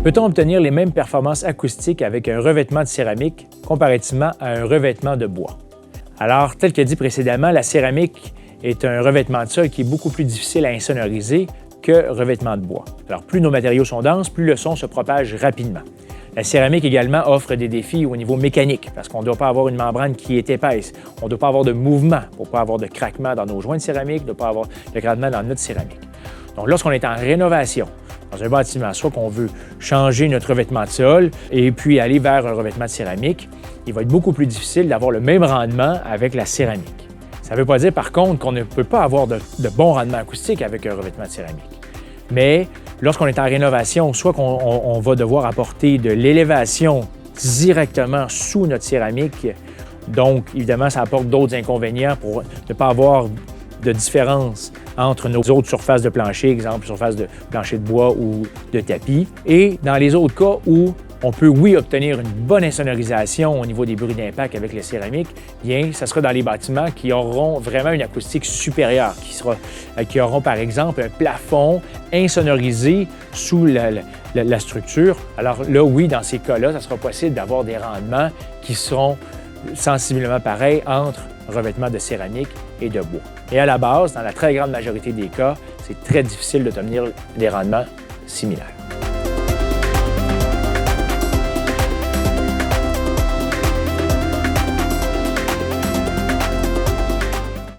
Peut-on obtenir les mêmes performances acoustiques avec un revêtement de céramique comparativement à un revêtement de bois? Alors, tel que dit précédemment, la céramique est un revêtement de sol qui est beaucoup plus difficile à insonoriser que revêtement de bois. Alors, plus nos matériaux sont denses, plus le son se propage rapidement. La céramique également offre des défis au niveau mécanique parce qu'on ne doit pas avoir une membrane qui est épaisse. On ne doit pas avoir de mouvement pour ne pas avoir de craquement dans nos joints de céramique, ne pas avoir de craquement dans notre céramique. Donc, lorsqu'on est en rénovation dans un bâtiment, soit qu'on veut changer notre revêtement de sol et puis aller vers un revêtement de céramique, il va être beaucoup plus difficile d'avoir le même rendement avec la céramique. Ça ne veut pas dire, par contre, qu'on ne peut pas avoir de bon rendement acoustique avec un revêtement de céramique. Mais lorsqu'on est en rénovation, soit qu'on va devoir apporter de l'élévation directement sous notre céramique, donc évidemment, ça apporte d'autres inconvénients pour ne pas avoir de différence entre nos autres surfaces de plancher, exemple surface de plancher de bois ou de tapis. Et dans les autres cas où on peut, oui, obtenir une bonne insonorisation au niveau des bruits d'impact avec la céramique, bien, ça sera dans les bâtiments qui auront vraiment une acoustique supérieure, qui auront par exemple un plafond insonorisé sous la structure. Alors là, oui, dans ces cas-là, ça sera possible d'avoir des rendements qui seront sensiblement pareils entre revêtement de céramique et de bois. Et à la base, dans la très grande majorité des cas, c'est très difficile d'obtenir des rendements similaires.